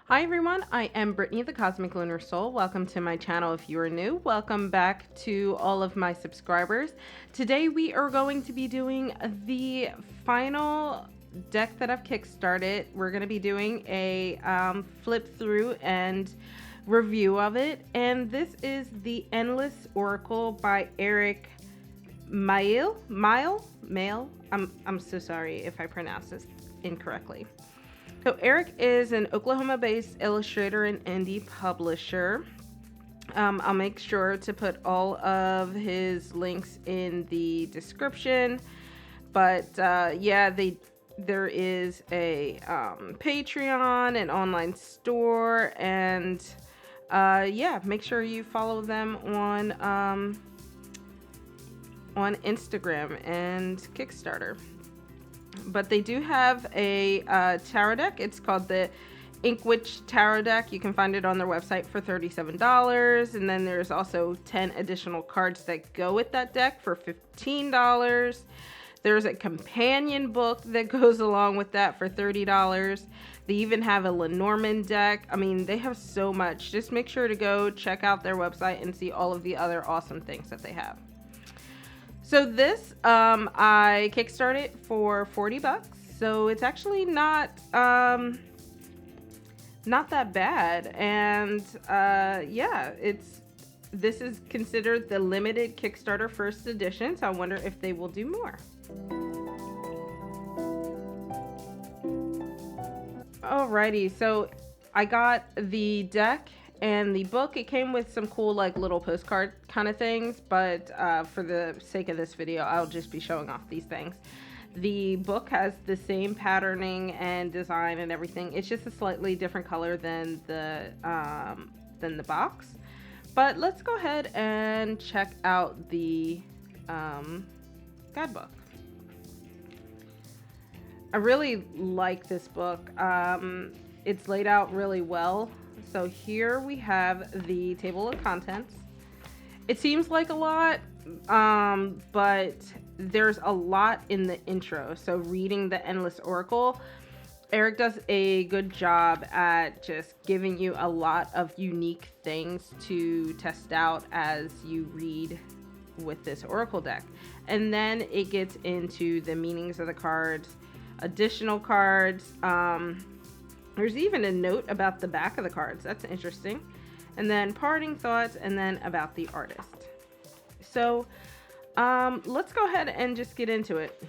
Hi everyone, I am Brittany the Cosmic Lunar Soul. Welcome to my channel if you are new. Welcome back to all of my subscribers. Today we are going to be doing the final deck that I've kickstarted. We're going to be doing a flip through and review of it. And this is the Endless Oracle by Eric Mail. I'm so sorry if I pronounce this incorrectly. So Eric is an Oklahoma-based illustrator and indie publisher. I'll make sure to put all of his links in the description. But yeah, there is a Patreon, an online store, and yeah, make sure you follow them on Instagram and Kickstarter. But they do have a tarot deck. It's called the Inkwitch Tarot Deck. You can find it on their website for $37. And then there's also 10 additional cards that go with that deck for $15. There's a companion book that goes along with that for $30. They even have a Lenormand deck. I mean, they have so much. Just make sure to go check out their website and see all of the other awesome things that they have. So this, I kickstarted for $40, so it's actually not that bad. And yeah, this is considered the limited Kickstarter first edition, so I wonder if they will do more. Alrighty, so I got the deck and the book. It came with some cool like little postcard kind of things, but for the sake of this video, I'll just be showing off these things. The book has the same patterning and design and everything. It's just a slightly different color than the box. But let's go ahead and check out the guidebook. I really like this book. It's laid out really well. So here we have the table of contents. It seems like a lot, but there's a lot in the intro. So reading the Endless Oracle, Eric does a good job at just giving you a lot of unique things to test out as you read with this Oracle deck. And then it gets into the meanings of the cards, additional cards, there's even a note about the back of the cards. That's interesting. And then parting thoughts, and then about the artist. So let's go ahead and just get into it.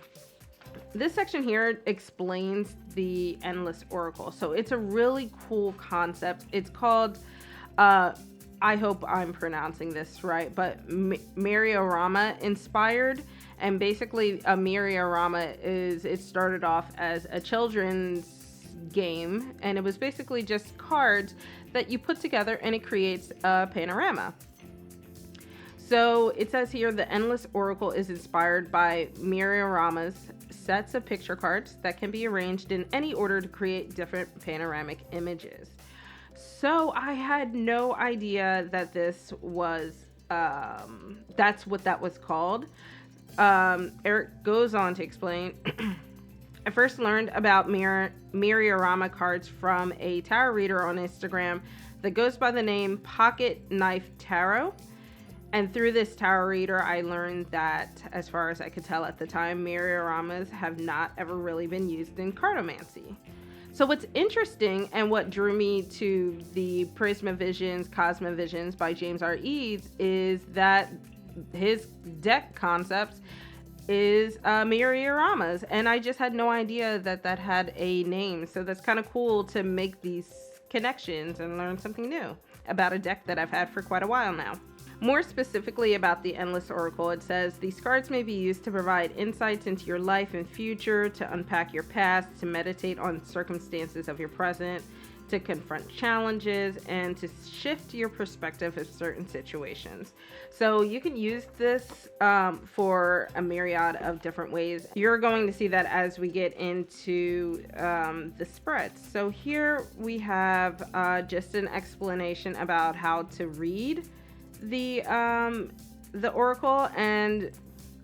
This section here explains the Endless Oracle. So it's a really cool concept. It's called, I hope I'm pronouncing this right, but myriorama inspired. And basically a myriorama it started off as a children's game, and it was basically just cards that you put together and it creates a panorama. So it says here the Endless Oracle is inspired by myriorama's sets of picture cards that can be arranged in any order to create different panoramic images. So I had no idea that this was that's what that was called. Eric goes on to explain I first learned about myriorama cards from a tarot reader on Instagram that goes by the name Pocket Knife Tarot. And through this tarot reader, I learned that, as far as I could tell at the time, myriораmas have not ever really been used in cartomancy. So what's interesting and what drew me to the Prismavisions, Cosmovisions by James R. Eads is that his deck concepts is myriораmas, and I just had no idea that that had a name. So that's kind of cool to make these connections and learn something new about a deck that I've had for quite a while now. More specifically about the Endless Oracle, it says these cards may be used to provide insights into your life and future, to unpack your past, to meditate on circumstances of your present, to confront challenges, and to shift your perspective of certain situations. So you can use this for a myriad of different ways. You're going to see that as we get into the spreads. So here we have just an explanation about how to read the Oracle, and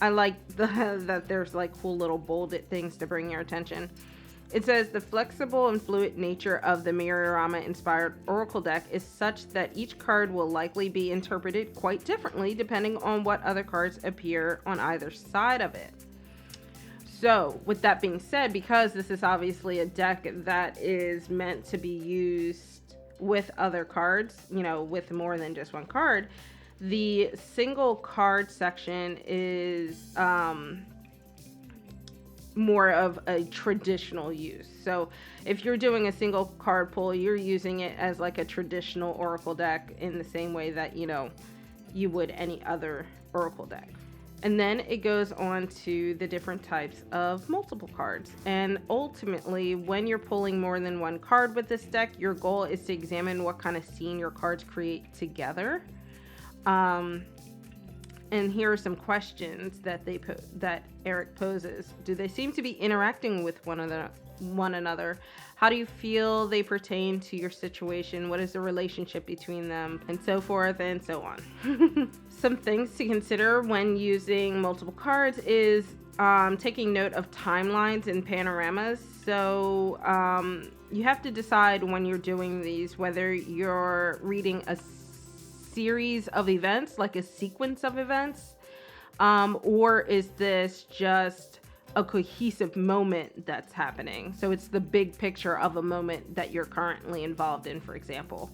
I like that there's like cool little bolded things to bring your attention. It says the flexible and fluid nature of the myriorama inspired oracle deck is such that each card will likely be interpreted quite differently depending on what other cards appear on either side of it. So, with that being said, because this is obviously a deck that is meant to be used with other cards, you know, with more than just one card, the single card section is more of a traditional use. So if you're doing a single card pull, you're using it as like a traditional oracle deck in the same way that, you know, you would any other oracle deck. And then it goes on to the different types of multiple cards. And ultimately, when you're pulling more than one card with this deck, your goal is to examine what kind of scene your cards create together. And here are some questions that that Eric poses. Do they seem to be interacting with one another? How do you feel they pertain to your situation? What is the relationship between them? And so forth and so on. Some things to consider when using multiple cards is taking note of timelines and panoramas. So you have to decide when you're doing these whether you're reading a series of events, like a sequence of events, or is this just a cohesive moment that's happening? So it's the big picture of a moment that you're currently involved in, for example.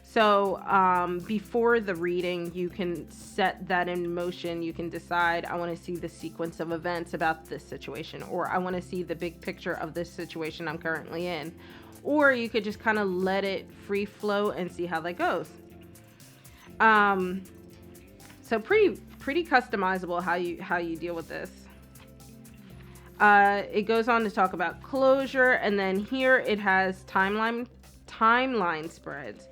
So before the reading, you can set that in motion. You can decide, I want to see the sequence of events about this situation, or I want to see the big picture of this situation I'm currently in. Or you could just kind of let it free flow and see how that goes. So pretty customizable how you deal with this. It goes on to talk about closure, and then here it has timeline spreads,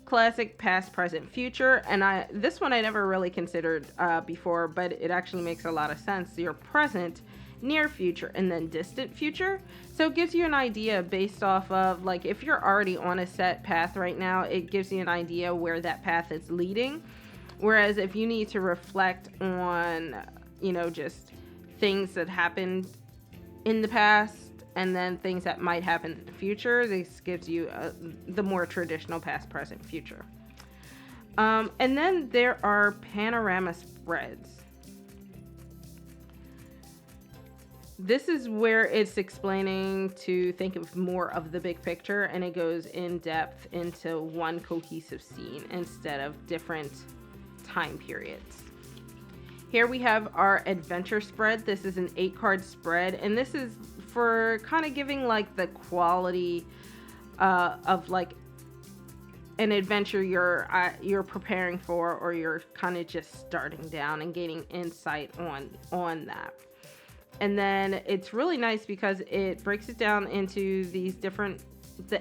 classic, past, present, future. And this one I never really considered before, but it actually makes a lot of sense. Your present, near future, and then distant future. So it gives you an idea based off of, like, if you're already on a set path right now, it gives you an idea where that path is leading. Whereas if you need to reflect on, you know, just things that happened in the past and then things that might happen in the future, this gives you the more traditional past, present, future. And then there are panorama spreads. This is where it's explaining to think of more of the big picture, and it goes in depth into one cohesive scene instead of different time periods. Here we have our adventure spread. This is an 8-card spread, and this is for kind of giving like the quality of like an adventure you're preparing for, or you're kind of just starting down and gaining insight on that. And then it's really nice because it breaks it down into the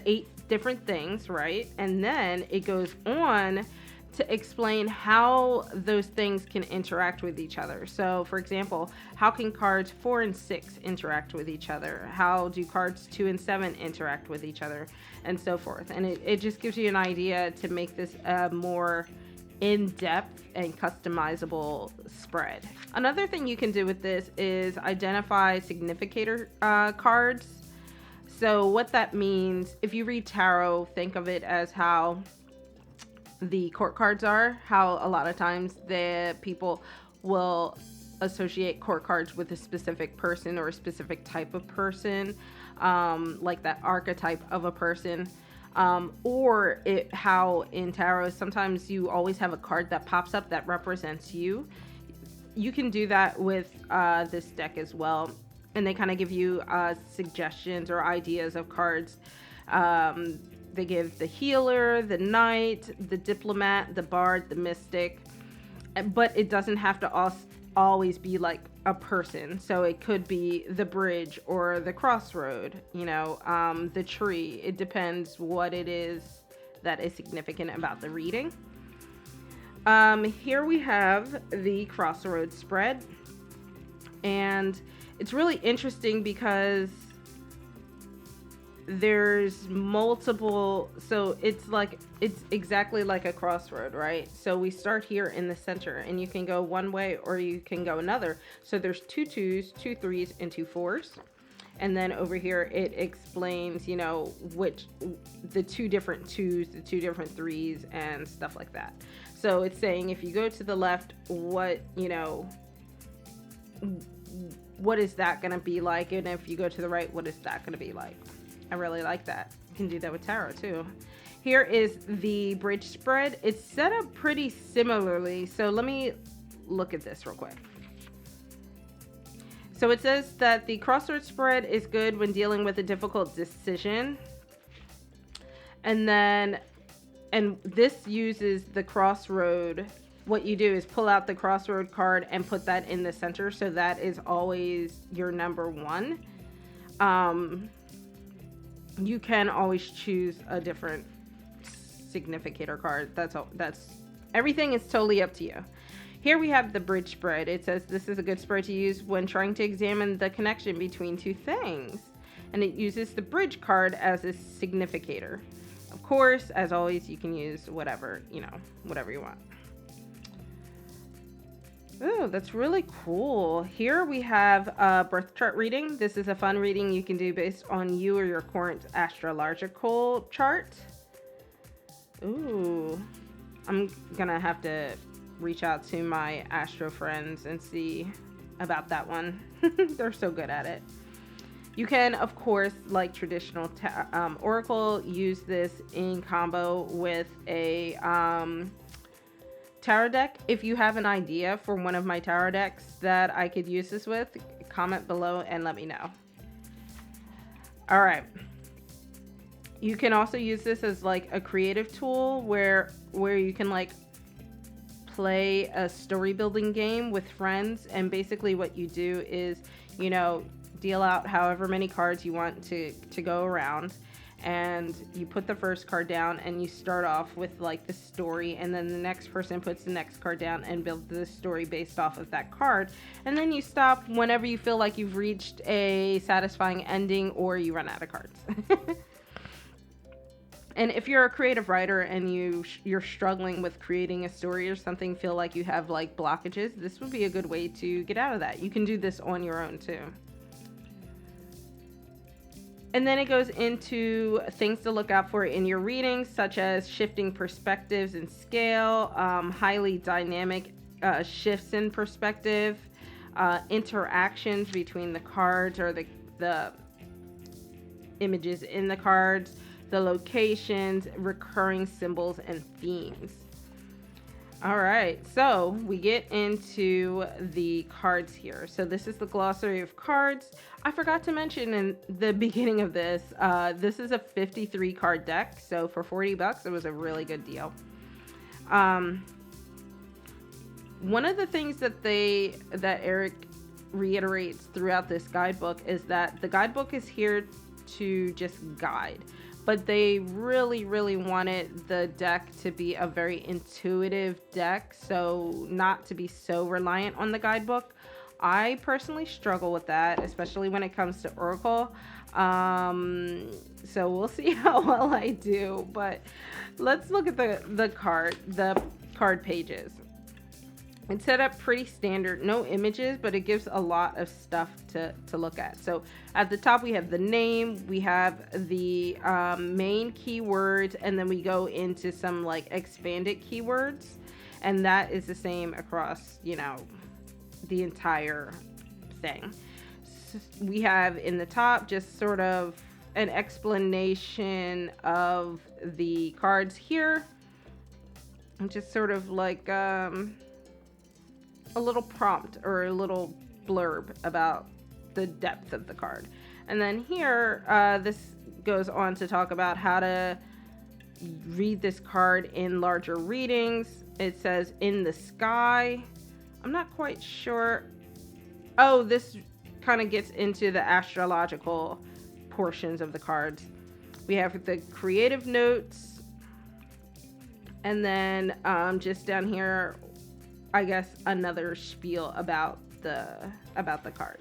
8 different things, right? And then it goes on to explain how those things can interact with each other. So, for example, how can cards 4 and 6 interact with each other? How do cards 2 and 7 interact with each other? And so forth. And it just gives you an idea to make this a more in-depth and customizable spread. Another thing you can do with this is identify significator cards. So what that means, if you read tarot, think of it as how the court cards are, how a lot of times the people will associate court cards with a specific person or a specific type of person, like that archetype of a person. Or how in tarot, sometimes you always have a card that pops up that represents you. You can do that with this deck as well. And they kind of give you suggestions or ideas of cards. They give the healer, the knight, the diplomat, the bard, the mystic. But it doesn't have to always be like a person. So it could be the bridge or the crossroad, you know, the tree. It depends what it is that is significant about the reading. Here we have the crossroad spread, and it's really interesting because there's multiple, so it's exactly like a crossroad, right? So we start here in the center, and you can go one way or you can go another. So there's 2 2s, 2 3s, and 2 4s. And then over here it explains, you know, which the 2 different 2s, the 2 different 3s, and stuff like that. So it's saying if you go to the left, what, you know, what is that going to be like? And if you go to the right, what is that going to be like? I really like that. You can do that with tarot too. Here is the bridge spread. It's set up pretty similarly. So let me look at this real quick. So it says that the crossword spread is good when dealing with a difficult decision. And this uses the crossroad. What you do is pull out the crossroad card and put that in the center. So that is always your number 1. You can always choose a different significator card. That's everything is totally up to you. Here we have the bridge spread. It says this is a good spread to use when trying to examine the connection between 2 things. And it uses the bridge card as a significator. Of course, as always, you can use whatever, you know, whatever you want. Oh, that's really cool. Here we have a birth chart reading. This is a fun reading you can do based on you or your current astrological chart. Ooh, I'm gonna have to reach out to my astro friends and see about that one. They're so good at it. You can, of course, like traditional oracle, use this in combo with a tarot deck. If you have an idea for one of my tarot decks that I could use this with, comment below and let me know. All right. You can also use this as like a creative tool where you can like play a story building game with friends, and basically what you do is, you know, deal out however many cards you want to go around, and you put the first card down and you start off with like the story, and then the next person puts the next card down and builds the story based off of that card, and then you stop whenever you feel like you've reached a satisfying ending or you run out of cards. And if you're a creative writer and you're struggling with creating a story or something, feel like you have like blockages, this would be a good way to get out of that. You can do this on your own too. And then it goes into things to look out for in your readings, such as shifting perspectives and scale, highly dynamic shifts in perspective, interactions between the cards or the images in the cards, the locations, recurring symbols, and themes. All right, so we get into the cards here. So this is the glossary of cards. I forgot to mention in the beginning of this, this is a 53 card deck. So for $40, it was a really good deal. One of the things that Eric reiterates throughout this guidebook is that the guidebook is here to just guide. But they really, really wanted the deck to be a very intuitive deck, so not to be so reliant on the guidebook. I personally struggle with that, especially when it comes to Oracle. So we'll see how well I do. But let's look at the card pages. It's set up pretty standard, no images, but it gives a lot of stuff to look at. So at the top we have the name, we have the main keywords, and then we go into some like expanded keywords, and that is the same across, you know, the entire thing. So we have in the top just sort of an explanation of the cards here, and just sort of like a little prompt or a little blurb about the depth of the card. And then here, this goes on to talk about how to read this card in larger readings. It says in the sky. I'm not quite sure. Oh, this kind of gets into the astrological portions of the cards. We have the creative notes. And then just down here, I guess another spiel about the card.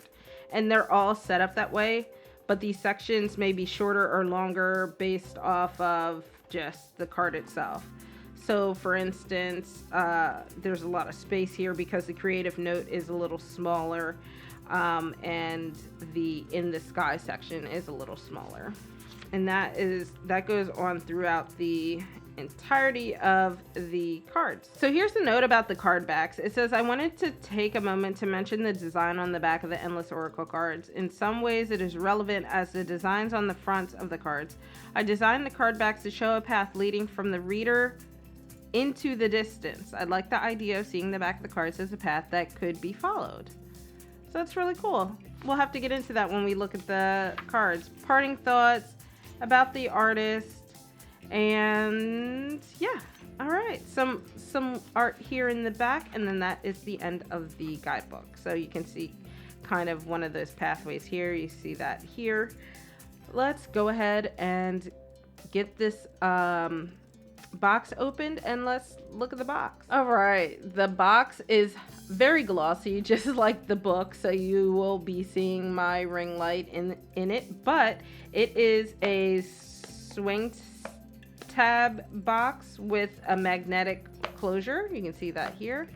And they're all set up that way, but these sections may be shorter or longer based off of just the card itself. So for instance, there's a lot of space here because the creative note is a little smaller. and the in the sky section is a little smaller. And that goes on throughout the entirety of the cards. So here's a note about the card backs. It says, I wanted to take a moment to mention the design on the back of the Endless Oracle cards. In some ways it is relevant as the designs on the fronts of the cards. I designed the card backs to show a path leading from the reader into the distance. I like the idea of seeing the back of the cards as a path that could be followed. So that's really cool. We'll have to get into that when we look at the cards. Parting thoughts about the artist. And yeah, all right, some art here in the back, and then that is the end of the guidebook. So you can see kind of one of those pathways here. You see that here. Let's go ahead and get this box opened, and let's look at the box. All right, the box is very glossy, just like the book, so you will be seeing my ring light in it, but it is a swing tab box with a magnetic closure. You can see that here.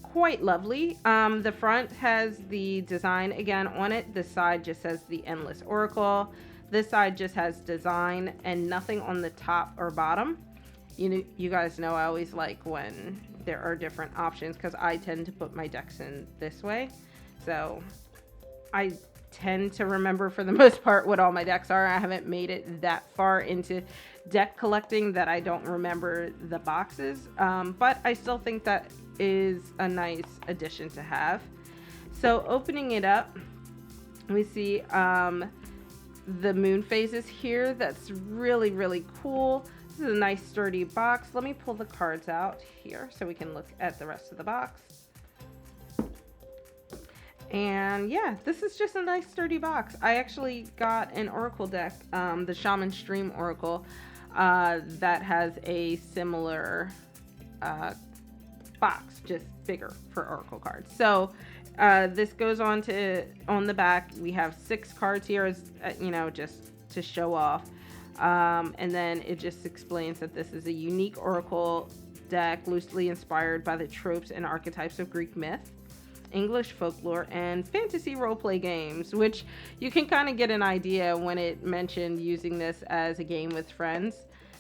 Quite lovely. The front has the design again on it. This side just says the Endless Oracle. This side just has design and nothing on the top or bottom. You guys know I always like when there are different options, because I tend to put my decks in this way. So I tend to remember for the most part what all my decks are. I haven't made it that far into deck collecting that I don't remember the boxes, but I still think that is a nice addition to have. So opening it up, we see the moon phases here. That's really, really cool. This is a nice sturdy box. Let me pull the cards out here so we can look at the rest of the box. And yeah, this is just a nice sturdy box. I actually got an Oracle deck, the Shaman Stream Oracle, that has a similar box, just bigger for Oracle cards. So this goes on the back. We have 6 cards here, as just to show off. And then it just explains that this is a unique Oracle deck loosely inspired by the tropes and archetypes of Greek myth, English folklore, and fantasy roleplay games, which you can kind of get an idea when it mentioned using this as a game with friends.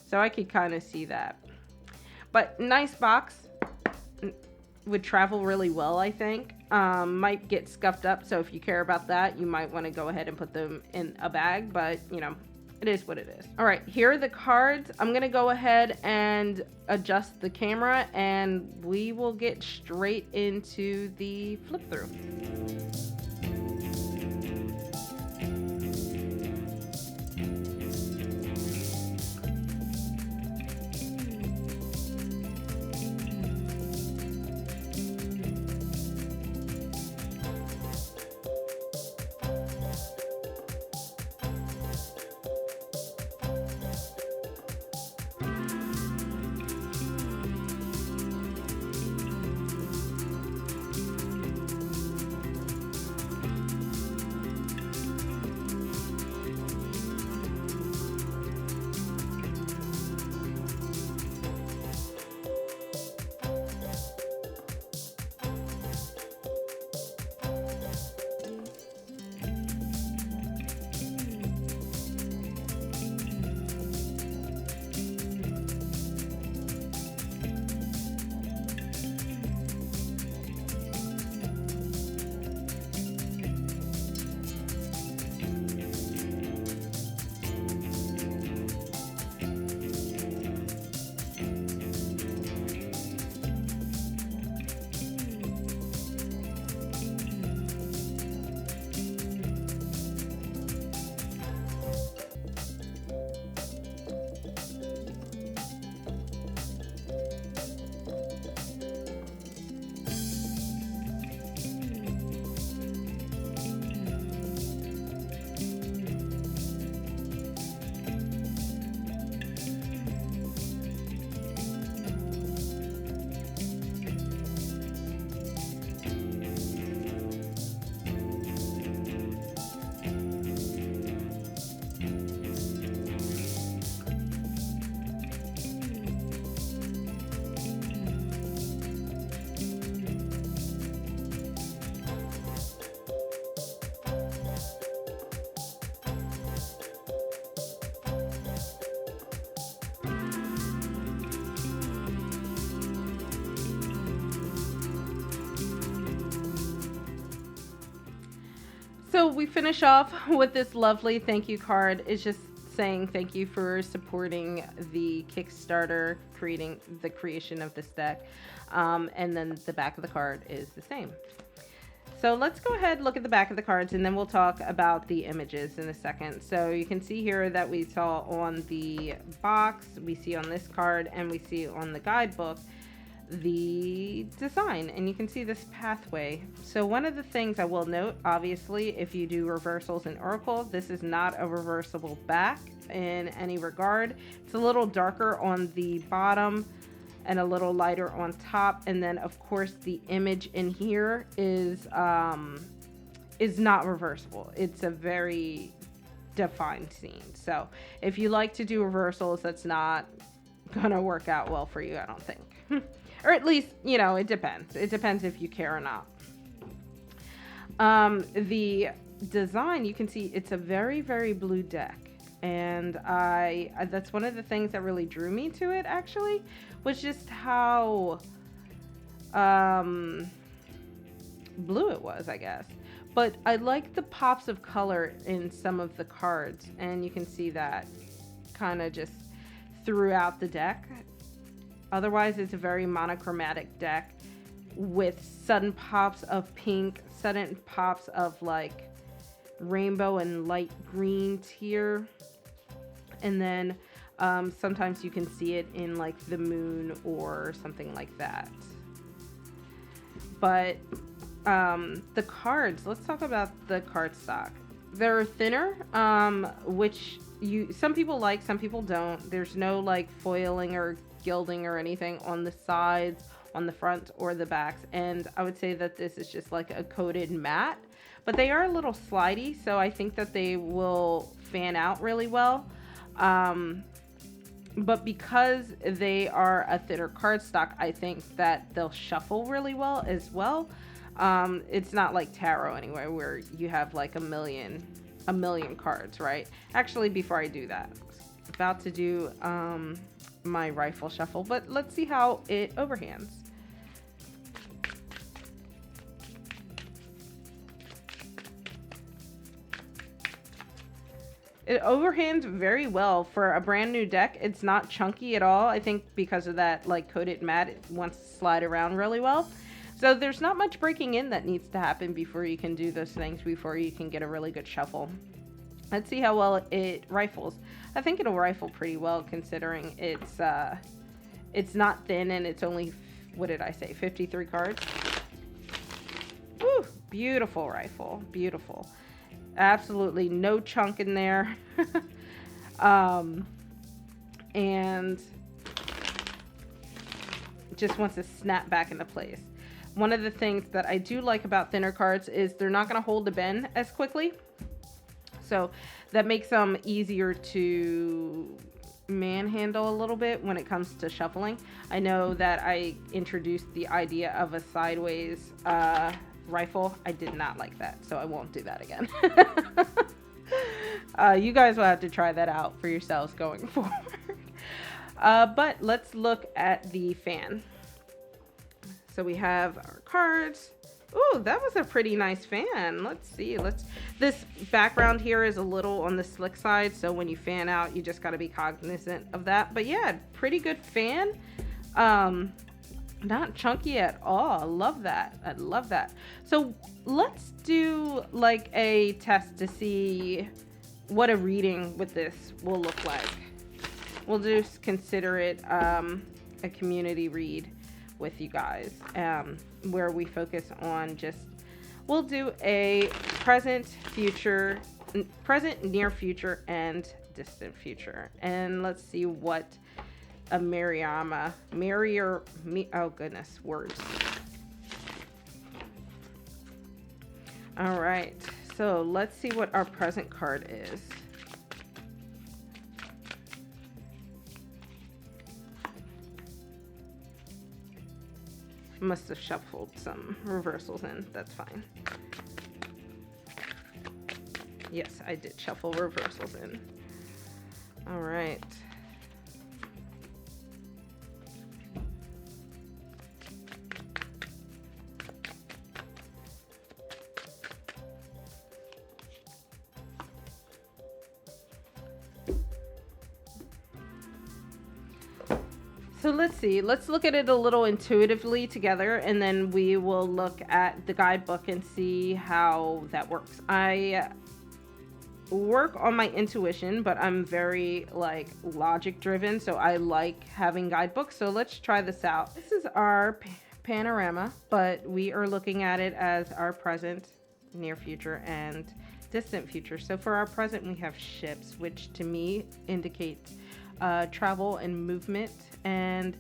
So I could kind of see that. But nice box. Would travel really well, I think. Might get scuffed up, so if you care about that, you might want to go ahead and put them in a bag, but it is what it is. All right, here are the cards. I'm gonna go ahead and adjust the camera, and we will get straight into the flip through. So we finish off with this lovely thank you card. It's just saying thank you for supporting the Kickstarter, creating the creation of this deck. And then the back of the card is the same. So let's go ahead and look at the back of the cards, and then we'll talk about the images in a second. So you can see here that we saw on the box, we see on this card, and we see on the guidebook the design, and you can see this pathway. So one of the things I will note, obviously, if you do reversals in Oracle, this is not a reversible back in any regard. It's a little darker on the bottom and a little lighter on top, and then of course the image in here is not reversible. It's a very defined scene. So if you like to do reversals, that's not gonna work out well for you, I don't think. Or at least, you know, it depends. It depends if you care or not. The design, you can see it's a very, very blue deck. And that's one of the things that really drew me to it, actually, was just how blue it was, I guess. But I like the pops of color in some of the cards, and you can see that kind of just throughout the deck. Otherwise, it's a very monochromatic deck with sudden pops of pink, sudden pops of like rainbow and light greens here. And then sometimes you can see it in like the moon or something like that. But the cards, let's talk about the cardstock. They're thinner, which some people like, some people don't. There's no like foiling or gilding or anything on the sides, on the front or the backs, and I would say that this is just like a coated matte, but they are a little slidey, so I think that they will fan out really well. But because they are a thinner cardstock, I think that they'll shuffle really well as well. It's not like tarot anyway, where you have like a million cards, right? Actually, before I do that, I'm about to do my rifle shuffle, but let's see how it overhands. It overhands very well for a brand new deck. It's not chunky at all. I think because of that like coated matte, it wants to slide around really well. So there's not much breaking in that needs to happen before you can do those things, before you can get a really good shuffle. Let's see how well it rifles. I think it'll rifle pretty well, considering it's not thin and it's only, what did I say, 53 cards? Woo, beautiful rifle, beautiful. Absolutely no chunk in there. And just wants to snap back into place. One of the things that I do like about thinner cards is they're not going to hold the bend as quickly. So that makes them easier to manhandle a little bit when it comes to shuffling. I know that I introduced the idea of a sideways rifle. I did not like that, so I won't do that again. You guys will have to try that out for yourselves going forward. But let's look at the fan. So we have our cards. Ooh, that was a pretty nice fan. Let's see. This background here is a little on the slick side, so when you fan out, you just got to be cognizant of that. But yeah, pretty good fan. Not chunky at all. I love that. I love that. So let's do like a test to see what a reading with this will look like. We'll just consider it a community read with you guys, where we focus on we'll do a present, near future, and distant future. And let's see what a myriorama, oh goodness, words. All right, so let's see what our present card is. Must have shuffled some reversals in. That's fine. Yes, I did shuffle reversals in. All right. So let's see. Let's look at it a little intuitively together, and then we will look at the guidebook and see how that works. I work on my intuition, but I'm very like logic driven, so I like having guidebooks. So let's try this out. This is our panorama, but we are looking at it as our present, near future, and distant future. So for our present, we have ships, which to me indicates travel and movement. And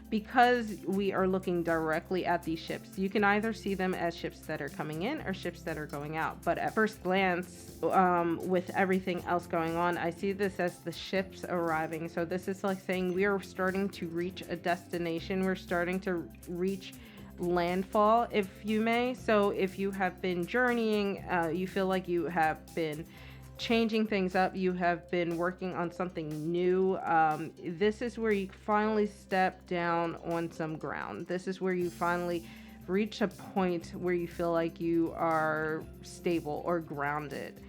because we are looking directly at these ships, you can either see them as ships that are coming in or ships that are going out. But at first glance, with everything else going on, I see this as the ships arriving. So this is like saying we are starting to reach a destination. We're starting to reach landfall, if you may. So if you have been journeying, you feel like you have been changing things up, you have been working on something new, this is where you finally step down on some ground. This is where you finally reach a point where you feel like you are stable or grounded,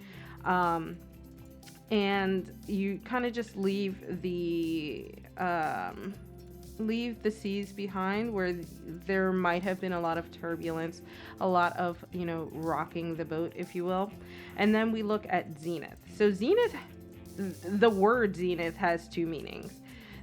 and you kind of just leave the seas behind, where there might have been a lot of turbulence, a lot of, rocking the boat, if you will. And then we look at zenith. So zenith, the word zenith has two meanings.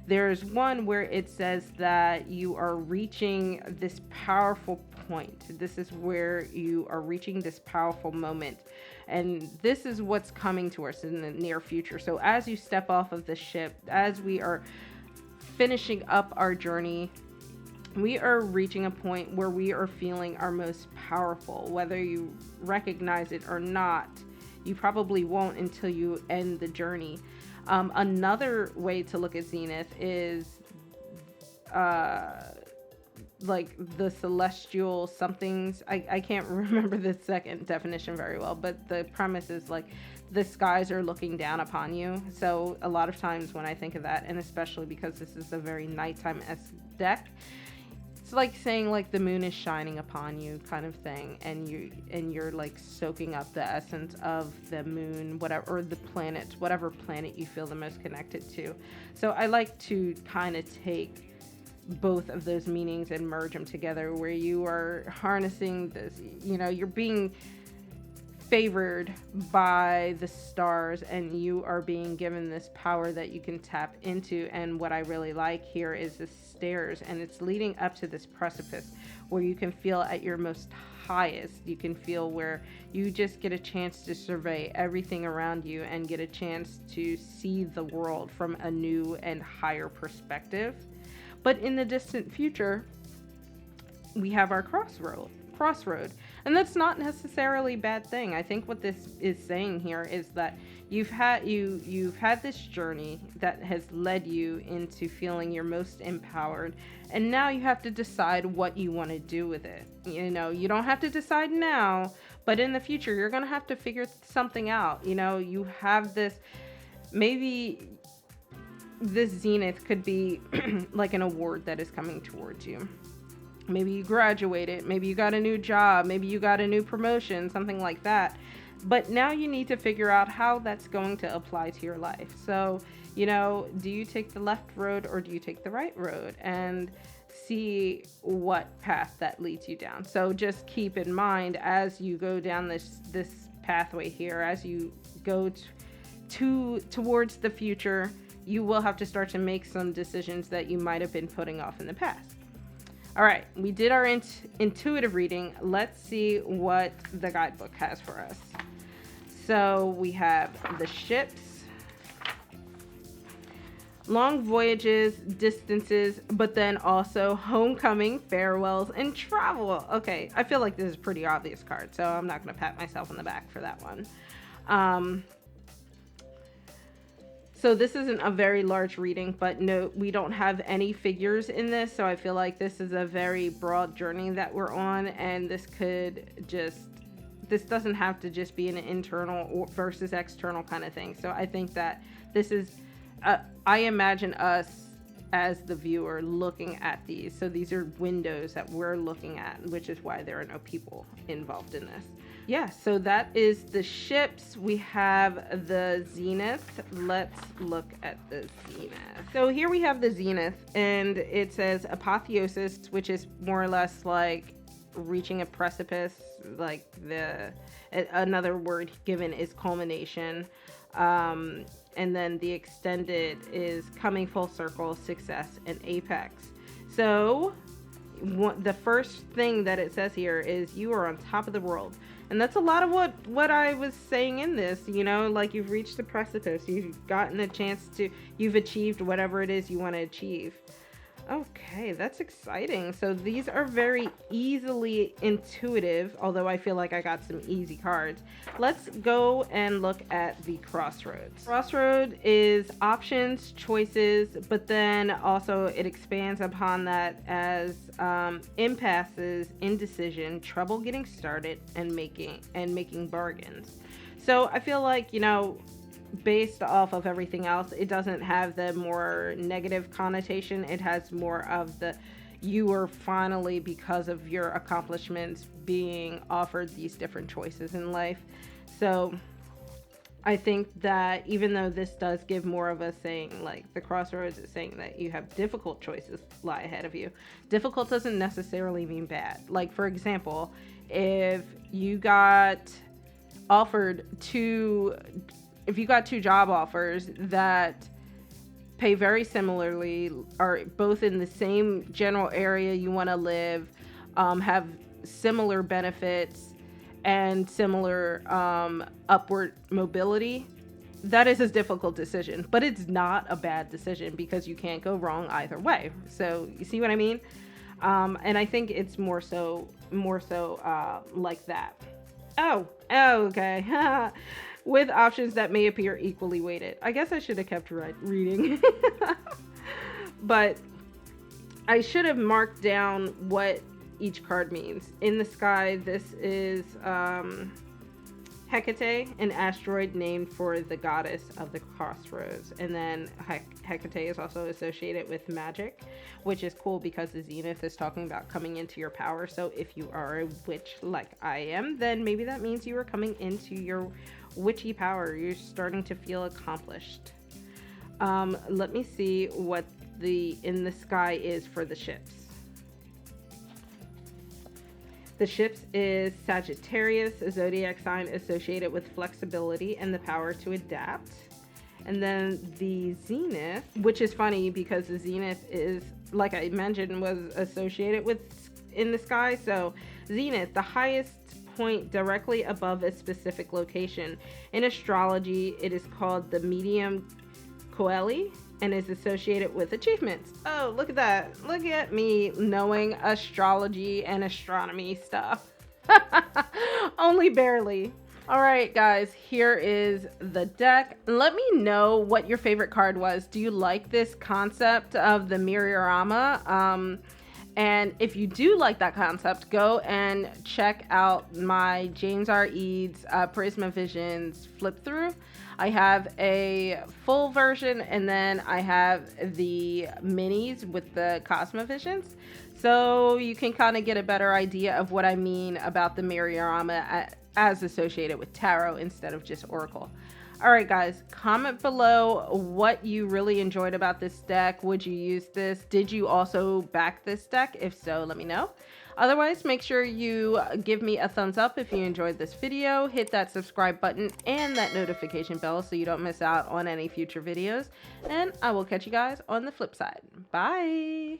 There's one where it says that you are reaching this powerful point. This is where you are reaching this powerful moment. And this is what's coming to us in the near future. So as you step off of the ship, as we are finishing up our journey, we are reaching a point where we are feeling our most powerful. Whether you recognize it or not, you probably won't until you end the journey. Another way to look at zenith is like the celestial somethings. I can't remember the second definition very well, but the premise is like the skies are looking down upon you. So a lot of times when I think of that, and especially because this is a very nighttime-esque deck, it's like saying like the moon is shining upon you kind of thing, and you're like soaking up the essence of the moon, whatever, or the planet, whatever planet you feel the most connected to. So I like to kind of take both of those meanings and merge them together, where you are harnessing this, you're being favored by the stars, and you are being given this power that you can tap into. And what I really like here is the stairs, and it's leading up to this precipice where you can feel at your most highest. You can feel where you just get a chance to survey everything around you and get a chance to see the world from a new and higher perspective. But in the distant future, we have our crossroad. And that's not necessarily a bad thing. I think what this is saying here is that you've had this journey that has led you into feeling your most empowered, and now you have to decide what you want to do with it. You don't have to decide now, but in the future you're going to have to figure something out. You have this, maybe this zenith could be like an award that is coming towards you. Maybe you graduated, maybe you got a new job, maybe you got a new promotion, something like that. But now you need to figure out how that's going to apply to your life. So, do you take the left road or do you take the right road? And see what path that leads you down. So just keep in mind, as you go down this pathway here, as you go towards the future, you will have to start to make some decisions that you might have been putting off in the past. All right, we did our intuitive reading. Let's see what the guidebook has for us. So we have the ships, long voyages, distances, but then also homecoming, farewells, and travel. Okay, I feel like this is a pretty obvious card, so I'm not going to pat myself on the back for that one. So this isn't a very large reading, but no, we don't have any figures in this, so I feel like this is a very broad journey that we're on, and this doesn't have to just be an internal versus external kind of thing. So I think that this is, I imagine us as the viewer looking at these. So these are windows that we're looking at, which is why there are no people involved in this. Yeah, so that is the ships. We have the Zenith. Let's look at the Zenith. So here we have the Zenith, and it says apotheosis, which is more or less like reaching a precipice. Like another word given is culmination. And then the extended is coming full circle, success, and apex. So the first thing that it says here is you are on top of the world. And that's a lot of what I was saying in this, you know, like you've reached the precipice, you've gotten a chance to, you've achieved whatever it is you want to achieve. Okay, that's exciting. So these are very easily intuitive, although I feel like I got some easy cards. Let's go and look at the Crossroads. Crossroad is options, choices, but then also it expands upon that as impasses, indecision, trouble getting started, and making bargains. So I feel like, you know, based off of everything else, it doesn't have the more negative connotation. It has more of the, you are finally, because of your accomplishments, being offered these different choices in life. So I think that even though this does give more of a saying, like the Crossroads is saying that you have difficult choices lie ahead of you. Difficult doesn't necessarily mean bad. Like, for example, if you got two job offers that pay very similarly, are both in the same general area you want to live, have similar benefits and similar upward mobility, that is a difficult decision, but it's not a bad decision because you can't go wrong either way. So you see what I mean? And I think it's more so like that. Oh, okay. With options that may appear equally weighted. I guess I should have kept reading. But I should have marked down what each card means. In the sky, this is Hecate, an asteroid named for the goddess of the crossroads. And then Hecate is also associated with magic, which is cool because the Zenith is talking about coming into your power. So if you are a witch like I am, then maybe that means you are coming into your witchy power. You're starting to feel accomplished. Let me see what the in the sky is for the ships. The ships is Sagittarius, a zodiac sign associated with flexibility and the power to adapt. And then the Zenith, which is funny because the Zenith is, like I mentioned, was associated with in the sky. So Zenith, the highest point directly above a specific location. In astrology, it is called the medium coeli and is associated with achievements. Oh, look at that. Look at me knowing astrology and astronomy stuff. Only barely. All right, guys, here is the deck. Let me know what your favorite card was. Do you like this concept of the myriorama? And if you do like that concept, go and check out my James R. Eads Prisma Visions flip through. I have a full version and then I have the minis with the Cosmovisions. So you can kind of get a better idea of what I mean about the myriorama as associated with tarot instead of just oracle. All right, guys, comment below what you really enjoyed about this deck. Would you use this? Did you also back this deck? If so, let me know. Otherwise, make sure you give me a thumbs up if you enjoyed this video. Hit that subscribe button and that notification bell so you don't miss out on any future videos. And I will catch you guys on the flip side. Bye.